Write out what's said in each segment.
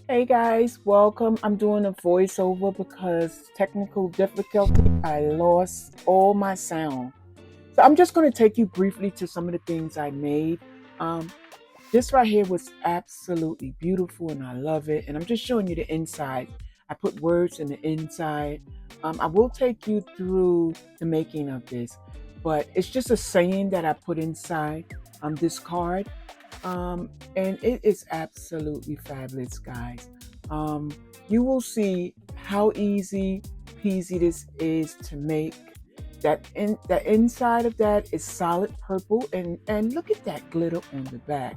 Hey guys, welcome. I'm doing a voiceover because technical difficulty. I lost all my sound. So I'm just going to take you briefly to some of the things I made. Um, this right here was absolutely beautiful and I love it. And I'm just showing you the inside. I put words in the inside. I will take you through the making of this, but it's just a saying that I put inside this card. And it is absolutely fabulous, guys. Um, you will see how easy peasy this is to make. The inside of that is solid purple, and look at that glitter on the back.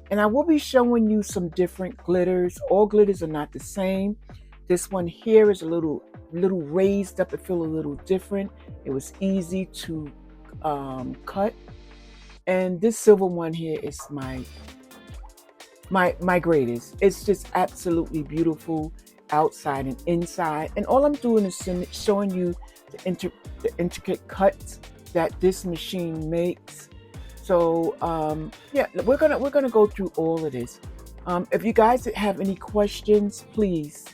And I will be showing you some different glitters. All glitters are not the same. This one here is a little raised up. It feel a little different. It was easy to cut. And this silver one here is my greatest. It's just absolutely beautiful outside and inside. And all I'm doing is showing you the intricate cuts that this machine makes. So yeah, we're gonna go through all of this. If you guys have any questions, please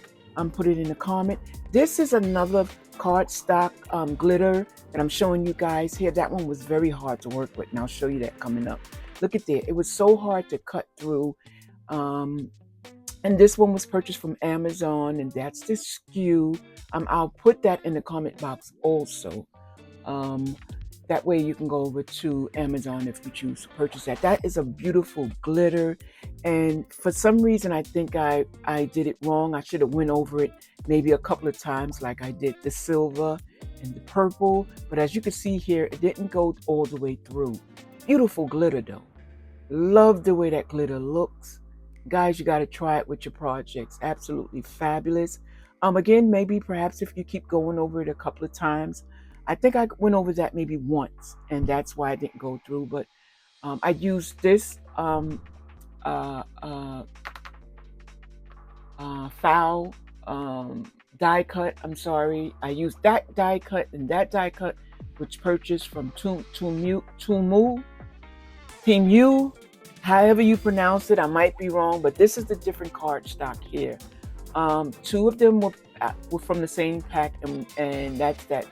put it in the comment. This is another cardstock glitter that I'm showing you guys here. That one was very hard to work with, and I'll show you that coming up. Look at that. It was so hard to cut through. Um, and this one was purchased from Amazon, and that's the SKU. I'll put that in the comment box also. Um, that way you can go over to Amazon if you choose to purchase that. That is a beautiful glitter. And for some reason, I think I did it wrong. I should have went over it maybe a couple of times like I did the silver and the purple. But as you can see here, it didn't go all the way through. Beautiful glitter though. Love the way that glitter looks. Guys, you got to try it with your projects. Absolutely fabulous. Again, maybe perhaps if you keep going over it a couple of times. I think I went over that maybe once, and that's why I didn't go through. But I used this uh, uh, foul die cut. I'm sorry. I used that die cut and that die cut, which purchased from Temu, however you pronounce it. I might be wrong, but this is the different card stock here. Two of them were from the same pack, and that's that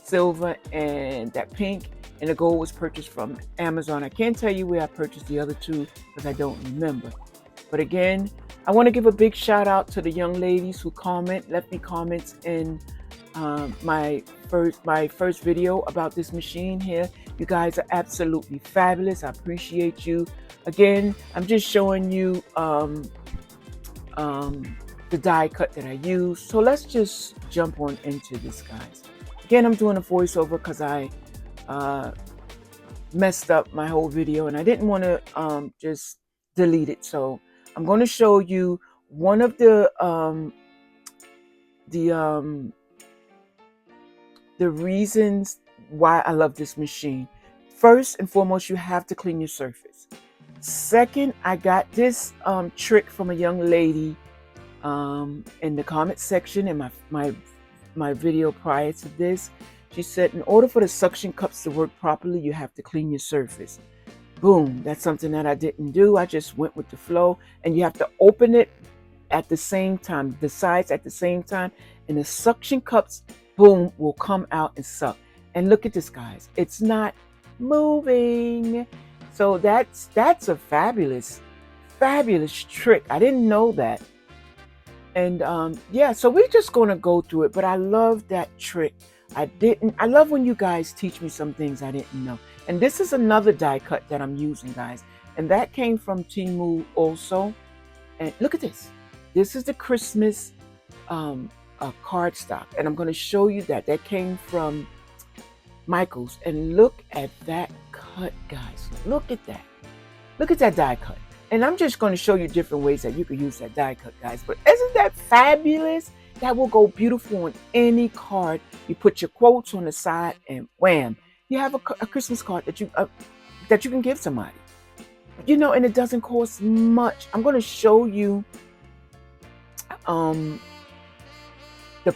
silver and that pink, and the gold was purchased from Amazon. I can't tell you where I purchased the other two because I don't remember. But again, I want to give a big shout out to the young ladies who left me comments in my first video about this machine here. You guys are absolutely fabulous. I appreciate you. Again, I'm just showing you the die cut that I use. So let's just jump on into this, guys. Again, I'm doing a voiceover because I messed up my whole video and I didn't want to just delete it. So I'm going to show you one of the reasons why I love this machine. First and foremost, you have to clean your surface. Second, I got this trick from a young lady in the comment section in my video prior to this. She said, in order for the suction cups to work properly, you have to clean your surface. Boom, that's something that I didn't do. I just went with the flow, and you have to open it at the same time, the sides at the same time, and the suction cups, boom, will come out and suck. And look at this, guys. It's not moving. So that's a fabulous trick. I didn't know that. And yeah, so we're just going to go through it. But I love that trick. I love when you guys teach me some things I didn't know. And this is another die cut that I'm using, guys. And that came from Temu also. And look at this. This is the Christmas cardstock. And I'm going to show you that. That came from Michael's. And look at that cut, guys. Look at that. Look at that die cut. And I'm just going to show you different ways that you can use that die cut, guys. But isn't that fabulous? That will go beautiful on any card. You put your quotes on the side and wham, you have a Christmas card that you can give somebody. You know, and it doesn't cost much. I'm going to show you the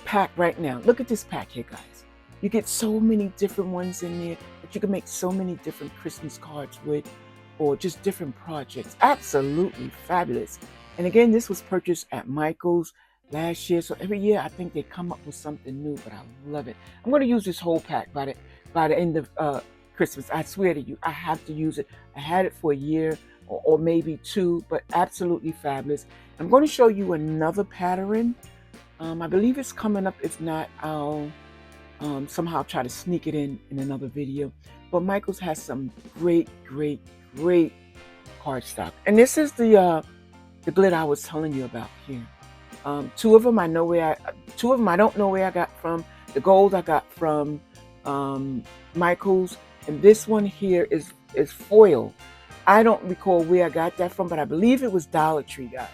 pack right now. Look at this pack here, guys. You get so many different ones in there that you can make so many different Christmas cards with. or just different projects. Absolutely fabulous. And again, this was purchased at Michael's last year. So every year I think they come up with something new, but I love it. I'm going to use this whole pack by the end of Christmas. I swear to you, I have to use it. I had it for a year or maybe two, but absolutely fabulous. I'm going to show you another pattern. I believe it's coming up. If not, I'll somehow try to sneak it in another video. But Michael's has some great cardstock. And this is the glitter I was telling you about here. Two of them I don't know where I got from. The gold I got from Michael's, and this one here is foil. I don't recall where I got that from, but I believe it was Dollar Tree, guys.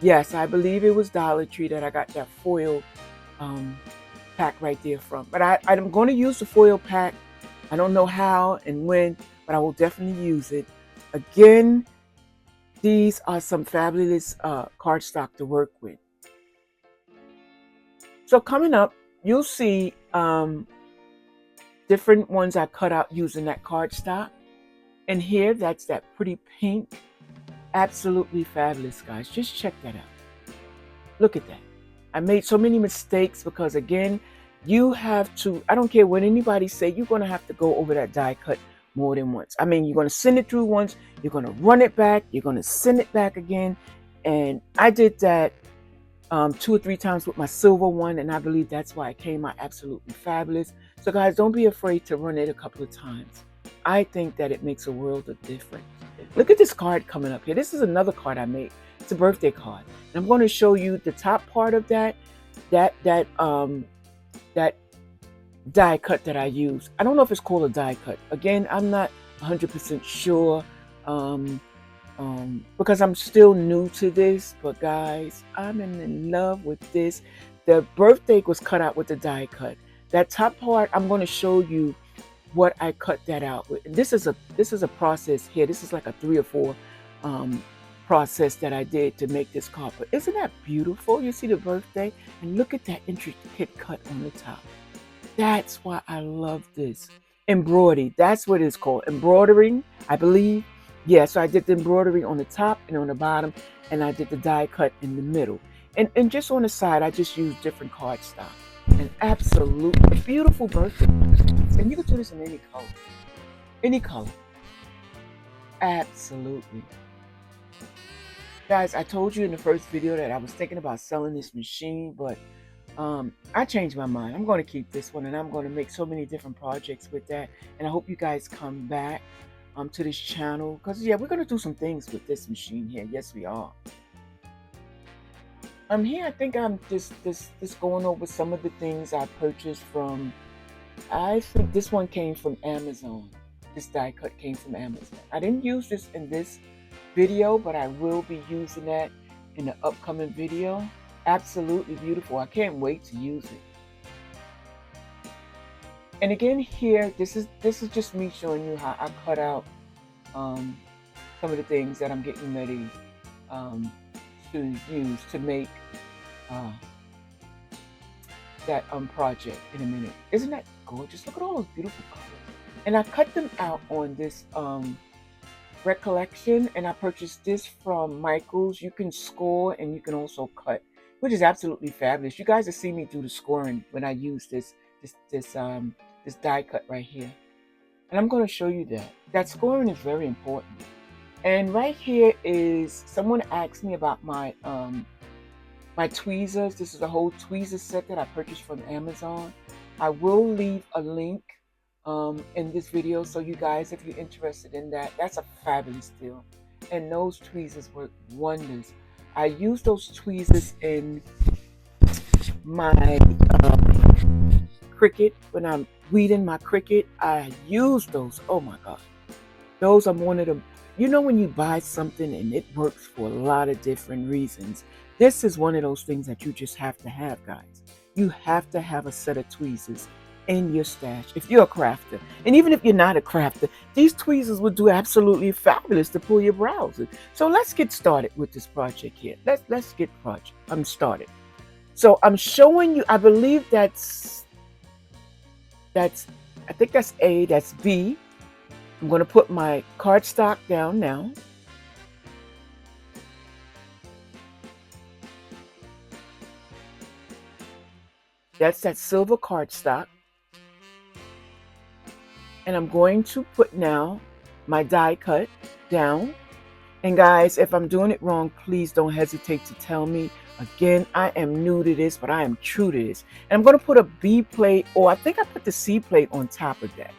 Yes, I believe it was Dollar Tree that I got that foil pack right there from. But I'm going to use the foil pack. I don't know how and when, but I will definitely use it. Again, these are some fabulous cardstock to work with. So coming up, you'll see different ones I cut out using that cardstock. And here, that's that pretty pink. Absolutely fabulous, guys. Just check that out. Look at that. I made so many mistakes because, again, you have to, I don't care what anybody say, you're going to have to go over that die cut more than once. I mean, you're going to send it through once, you're going to run it back, you're going to send it back again. And I did that 2 or 3 times with my silver one, and I believe that's why it came out absolutely fabulous. So guys, don't be afraid to run it a couple of times. I think that it makes a world of difference. Look at this card coming up here. This is another card I made. It's a birthday card. And I'm going to show you the top part of that die cut that I use. I don't know if it's called a die cut. Again, I'm not 100% sure because I'm still new to this. But guys, I'm in love with this. The birthday was cut out with the die cut. That top part, I'm going to show you what I cut that out with. This is a process here. This is like a 3 or 4 process that I did to make this card. But isn't that beautiful? You see the birthday, and look at that intricate cut on the top. That's why I love this. Embroidery, that's what it's called. Embroidering, I believe. Yeah, so I did the embroidery on the top and on the bottom, and I did the die cut in the middle. And just on the side, I just used different cardstock. And absolutely beautiful birthday. And you can do this in any color. Any color. Absolutely. Guys, I told you in the first video that I was thinking about selling this machine, but I changed my mind. I'm going to keep this one, and I'm going to make so many different projects with that. And I hope you guys come back to this channel, because yeah, we're going to do some things with this machine here. Yes, we are. Here I think I'm just going over some of the things I purchased from. I think this one came from Amazon. This die cut came from Amazon. I didn't use this in this video, but I will be using that in the upcoming video. Absolutely beautiful. I can't wait to use it. And again, here, this is just me showing you how I cut out some of the things that I'm getting ready to use to make that project in a minute. Isn't that gorgeous? Look at all those beautiful colors. And I cut them out on this recollection, and I purchased this from Michael's. You can score and you can also cut, which is absolutely fabulous. You guys have seen me do the scoring when I use this die cut right here. And I'm going to show you that scoring is very important. And right here is, someone asked me about my my tweezers. This is a whole tweezer set that I purchased from Amazon. I will leave a link in this video, so you guys, if you're interested in that, that's a fabulous deal. And those tweezers work wonders. I use those tweezers in my Cricut. When I'm weeding my Cricut, I use those. Oh my God. Those are one of the, you know, when you buy something and it works for a lot of different reasons, this is one of those things that you just have to have, guys. You have to have a set of tweezers in your stash if you're a crafter. And even if you're not a crafter, these tweezers would do absolutely fabulous to pull your brows in. So let's get started with this project here. Let's get started. So I'm showing you, I believe I think that's A, that's B. I'm going to put my cardstock down now. That's that silver cardstock. And I'm going to put now my die cut down. And guys, if I'm doing it wrong, please don't hesitate to tell me. Again, I am new to this, but I am true to this. And I'm going to put a B plate, or I think I put the C plate on top of that.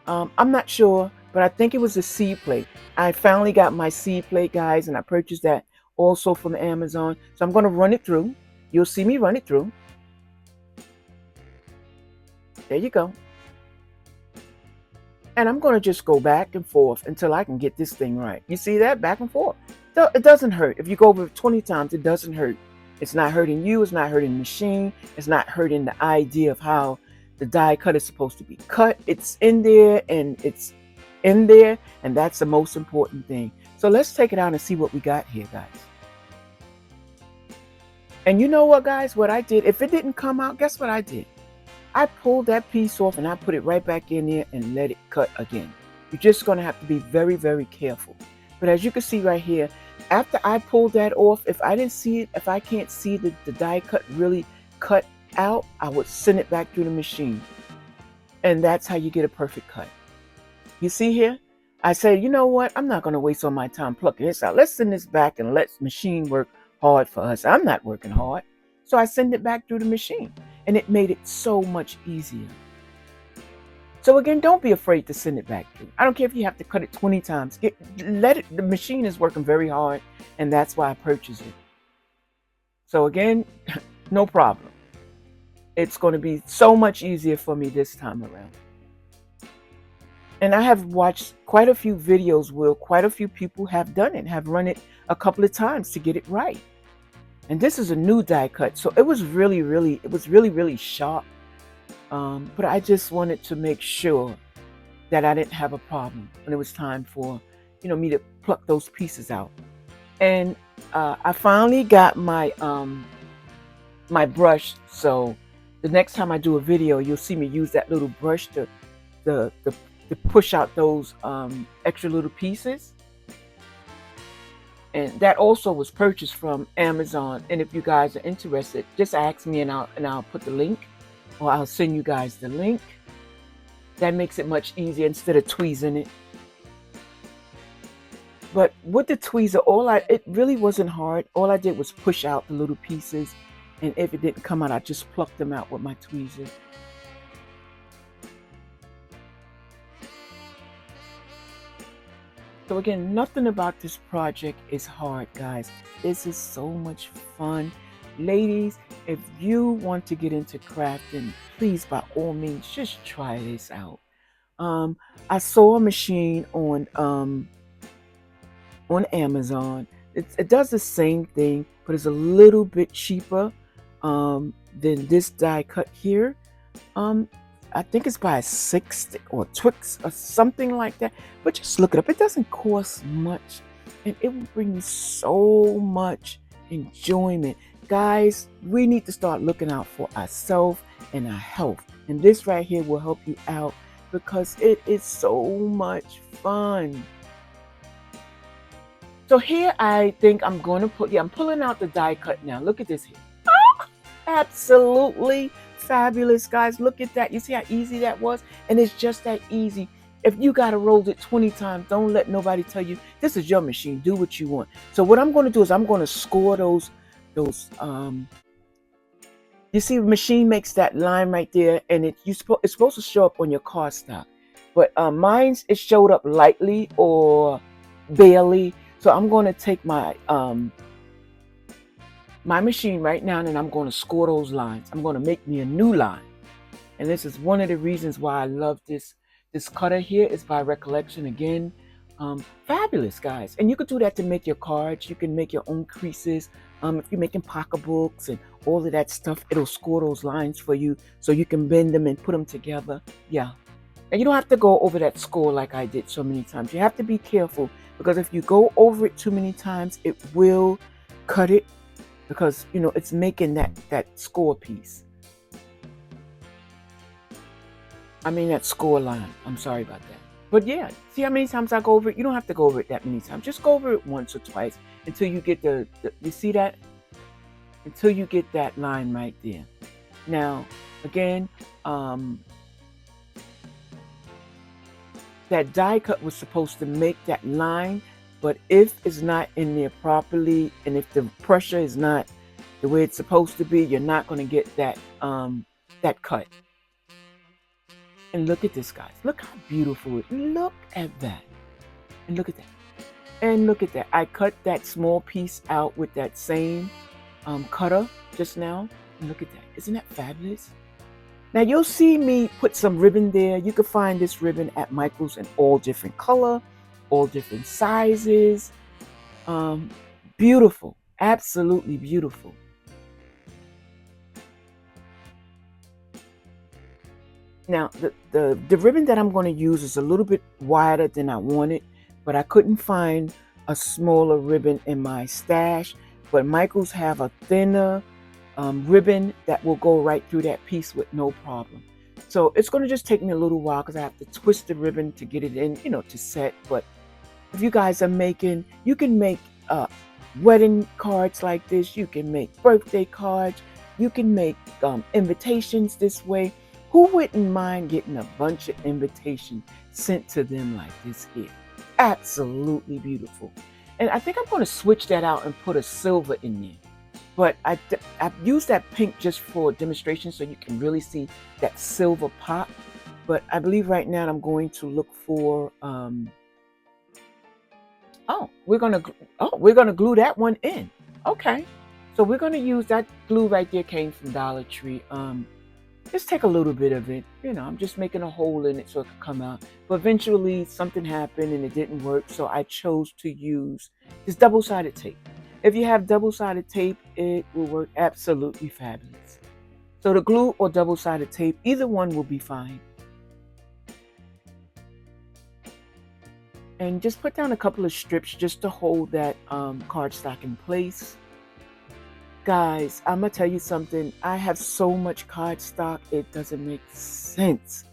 I'm not sure, but I think it was a C plate. I finally got my C plate, guys, and I purchased that also from Amazon. So I'm going to run it through. You'll see me run it through. There you go. And I'm going to just go back and forth until I can get this thing right. You see that? Back and forth. It doesn't hurt. If you go over it 20 times, it doesn't hurt. It's not hurting you. It's not hurting the machine. It's not hurting the idea of how the die cut is supposed to be cut. It's in there, and it's in there, and that's the most important thing. So let's take it out and see what we got here, guys. And you know what, guys? What I did, if it didn't come out, guess what I did? I pulled that piece off and I put it right back in there and let it cut again. You're just going to have to be very, very careful. But as you can see right here, after I pulled that off, if I didn't see it, if I can't see the die cut really cut out, I would send it back through the machine. And that's how you get a perfect cut. You see here? I said, you know what? I'm not going to waste all my time plucking this out. Let's send this back and let the machine work hard for us. I'm not working hard. So I send it back through the machine. And it made it so much easier. So again, don't be afraid to send it back through. I don't care if you have to cut it 20 times. Let it. The machine is working very hard, and that's why I purchased it. So again, no problem. It's going to be so much easier for me this time around. And I have watched quite a few videos where quite a few people have done it, have run it a couple of times to get it right. And this is a new die cut, so it was really, really sharp. But I just wanted to make sure that I didn't have a problem when it was time for, me to pluck those pieces out. And I finally got my my brush. So the next time I do a video, you'll see me use that little brush to push out those extra little pieces. And that also was purchased from Amazon. And if you guys are interested, just ask me and I'll put the link, or I'll send you guys the link. That makes it much easier instead of tweezing it. But with the tweezer, it really wasn't hard. All I did was push out the little pieces, and if it didn't come out, I just plucked them out with my tweezer. So again, nothing about this project is hard, guys. This is so much fun. Ladies, if you want to get into crafting, please, by all means, just try this out. I saw a machine on Amazon. It does the same thing, but it's a little bit cheaper than this die cut here. I think it's by a Six or Twix or something like that. But just look it up. It doesn't cost much, and it will bring you so much enjoyment. Guys, we need to start looking out for ourselves and our health. And this right here will help you out because it is so much fun. So here I think I'm going to I'm pulling out the die cut now. Look at this here. Absolutely fabulous, guys. Look at that. You see how easy that was? And it's just that easy. If you got to roll it 20 times, don't let nobody tell you this is your machine. Do what you want. So what I'm going to do is I'm going to score those you see, the machine makes that line right there, and it's supposed to show up on your cardstock. But mine's, it showed up lightly or barely. So I'm going to take my my machine right now, and I'm going to score those lines. I'm going to make me a new line. And this is one of the reasons why I love this cutter here, is by recollection again. Fabulous, guys. And you could do that to make your cards. You can make your own creases. If you're making pocketbooks and all of that stuff, it'll score those lines for you so you can bend them and put them together. Yeah. And you don't have to go over that score like I did so many times. You have to be careful, because if you go over it too many times, it will cut it, because it's making that score piece. I mean that score line. I'm sorry about that. But yeah, see how many times I go over it? You don't have to go over it that many times. Just go over it once or twice until you get you see that? Until you get that line right there. Now, again, that die cut was supposed to make that line, but if it's not in there properly, and if the pressure is not the way it's supposed to be, you're not going to get that cut. And look at this, guys. Look how beautiful it is. Look at that. And look at that. And look at that. I cut that small piece out with that same cutter just now. And look at that. Isn't that fabulous? Now you'll see me put some ribbon there. You can find this ribbon at Michael's in all different color, all different sizes. Beautiful. Absolutely beautiful. Now, the ribbon that I'm going to use is a little bit wider than I wanted, but I couldn't find a smaller ribbon in my stash. But Michael's have a thinner ribbon that will go right through that piece with no problem. So it's going to just take me a little while because I have to twist the ribbon to get it in, to set. But if you guys are making, you can make wedding cards like this. You can make birthday cards. You can make invitations this way. Who wouldn't mind getting a bunch of invitations sent to them like this here? Absolutely beautiful. And I think I'm going to switch that out and put a silver in there. But I've used that pink just for demonstration so you can really see that silver pop. But I believe right now I'm going to look for, we're going to glue that one in. Okay. So we're going to use that glue right there, came from Dollar Tree. Just take a little bit of it. I'm just making a hole in it so it could come out. But eventually something happened and it didn't work. So I chose to use this double-sided tape. If you have double-sided tape, it will work absolutely fabulous. So the glue or double-sided tape, either one will be fine. And just put down a couple of strips just to hold that cardstock in place. Guys, I'm going to tell you something. I have so much cardstock, it doesn't make sense.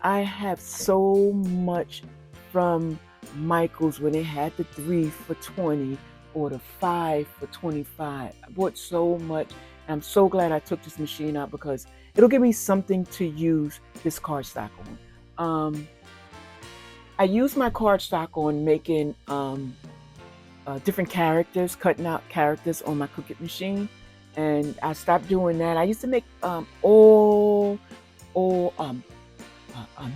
I have so much from Michael's when they had the 3 for $20 or the 5 for $25. I bought so much. And I'm so glad I took this machine out because it'll give me something to use this cardstock on. I use my cardstock on making different characters, cutting out characters on my Cricut machine, and I stopped doing that. I used to make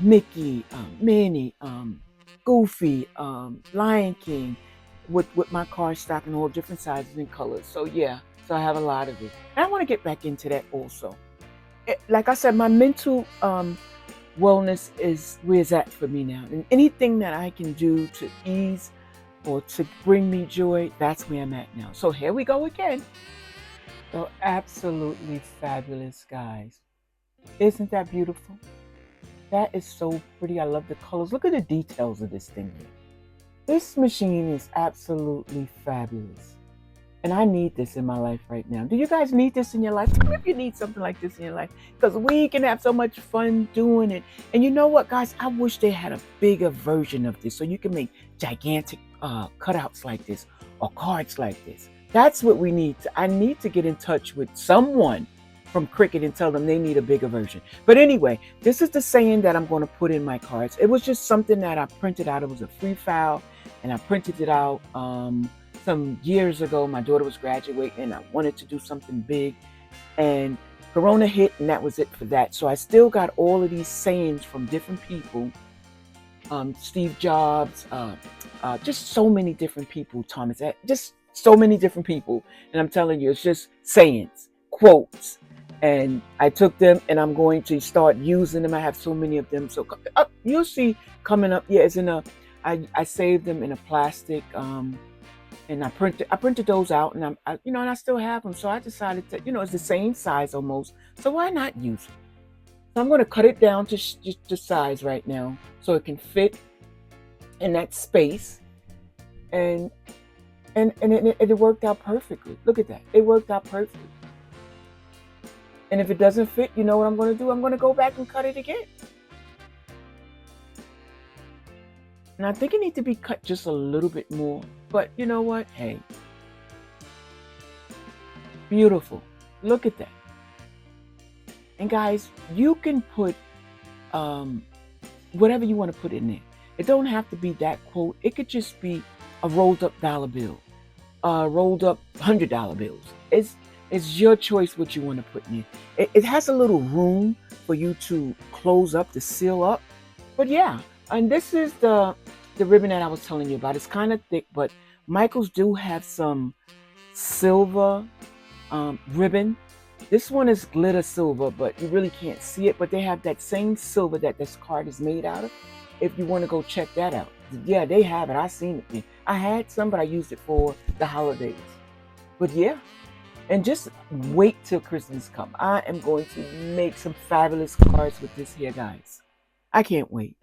Mickey, Minnie, Goofy, Lion King with my cardstock in all different sizes and colors. So yeah, so I have a lot of it, and I want to get back into that also. Like I said, my mental wellness is where it's at for me now, and anything that I can do to ease or to bring me joy, that's where I'm at now. So here we go again. So absolutely fabulous, guys. Isn't that beautiful? That is so pretty. I love the colors. Look at the details of this thing here. This machine is absolutely fabulous. And I need this in my life right now. Do you guys need this in your life? If you need something like this in your life, because we can have so much fun doing it. And you know what, guys? I wish they had a bigger version of this so you can make gigantic cutouts like this or cards like this. That's what we need. I need to get in touch with someone from Cricut and tell them they need a bigger version. But anyway, this is the saying that I'm going to put in my cards. It was just something that I printed out. It was a free file, and I printed it out some years ago. My daughter was graduating. I wanted to do something big, and Corona hit, and that was it for that. So I still got all of these sayings from different people. Steve Jobs, just so many different people, Thomas, just so many different people. And I'm telling you, it's just sayings, quotes. And I took them and I'm going to start using them. I have so many of them. So you'll see coming up. Yeah, it's in I saved them in a plastic, and I printed those out, and and I still have them. So I decided to, it's the same size almost. So why not use it? So I'm going to cut it down to just size right now so it can fit in that space. And it worked out perfectly. Look at that. It worked out perfectly. And if it doesn't fit, you know what I'm going to do? I'm going to go back and cut it again. And I think it needs to be cut just a little bit more. But you know what? Hey, beautiful. Look at that. And guys, you can put um, whatever you want to put in there. It don't have to be that quote. It could just be a rolled up dollar bill, rolled up $100 bills. It's your choice what you want to put in there. It has a little room for you to close up, to seal up. But yeah, and this is the ribbon that I was telling you about. It's kind of thick, but Michaels do have some silver ribbon. This one is glitter silver, but you really can't see it. But they have that same silver that this card is made out of. If you want to go check that out, yeah, they have it. I seen it. I had some, but I used it for the holidays. But yeah, and just wait till Christmas come. I am going to make some fabulous cards with this here, guys. I can't wait.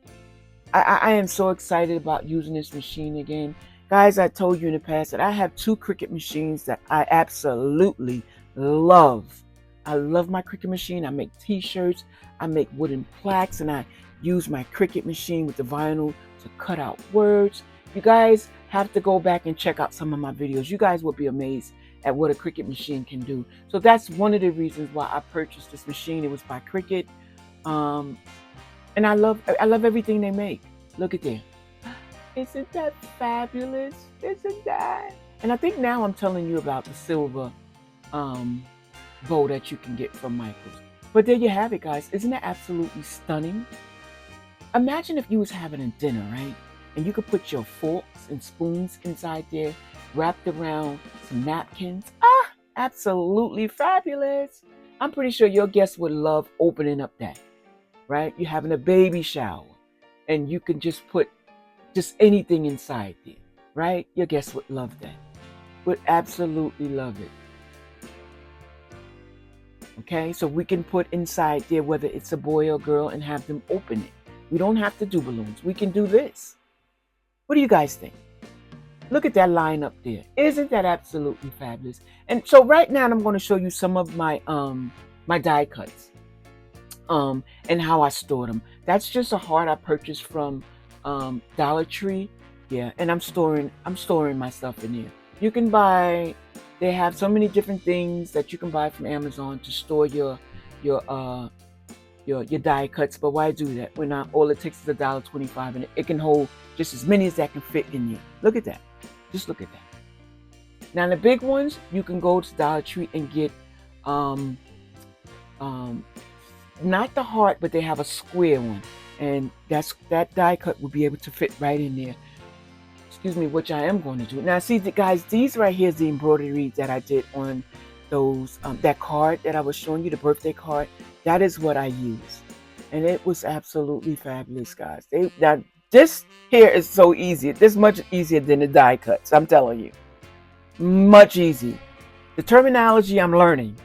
I am so excited about using this machine again. Guys, I told you in the past that I have 2 Cricut machines that I absolutely love. I love my Cricut machine. I make t-shirts, I make wooden plaques, and I use my Cricut machine with the vinyl to cut out words. You guys have to go back and check out some of my videos. You guys will be amazed at what a Cricut machine can do. So that's one of the reasons why I purchased this machine. It was by Cricut. And I love everything they make. Look at that. Isn't that fabulous? Isn't that? And I think now I'm telling you about the silver bow that you can get from Michaels. But there you have it, guys. Isn't that absolutely stunning? Imagine if you was having a dinner, right? And you could put your forks and spoons inside there, wrapped around some napkins. Absolutely fabulous. I'm pretty sure your guests would love opening up that. Right? You're having a baby shower and you can just put just anything inside there, right? Your guests would love that. Would absolutely love it. Okay, so we can put inside there whether it's a boy or girl and have them open it. We don't have to do balloons. We can do this. What do you guys think? Look at that line up there. Isn't that absolutely fabulous? And so right now I'm going to show you some of my my die cuts. And how I store them. That's just a heart I purchased from Dollar Tree. Yeah, and I'm storing my stuff in here. You can buy. They have so many different things that you can buy from Amazon to store your die cuts. But why do that when all it takes is $1.25 and it can hold just as many as that can fit in there. Look at that. Just look at that. Now the big ones you can go to Dollar Tree and get not the heart, but they have a square one, and that die cut will be able to fit right in there. Excuse me, which I am going to do. Now see, guys, these right here is the embroidery that I did on those that card that I was showing you, the birthday card. That is what I used, and it was absolutely fabulous, guys. Now this here is so easy. This much easier than the die cuts. I'm telling you, much easier. The terminology I'm learning.